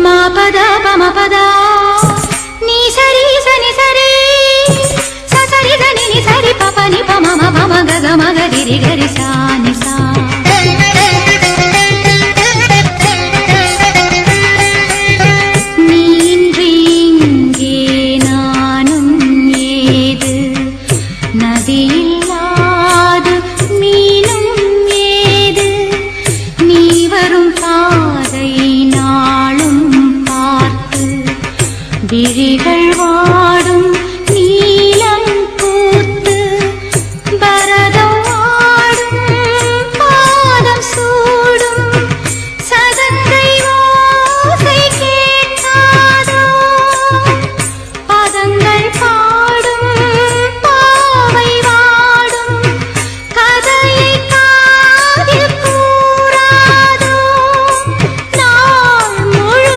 மா பதா பம பதா நீ சரி சனி சரி சரி சனி நி சரி பப நி பம பம கக மக திரி கரி சா நி சா நீன்றி இங்கே நானும் ஏது நதியில்லாது மீனும் ஏது நீ வரும் பாதை நாளும் பார்த்து விழிகள் வாடும்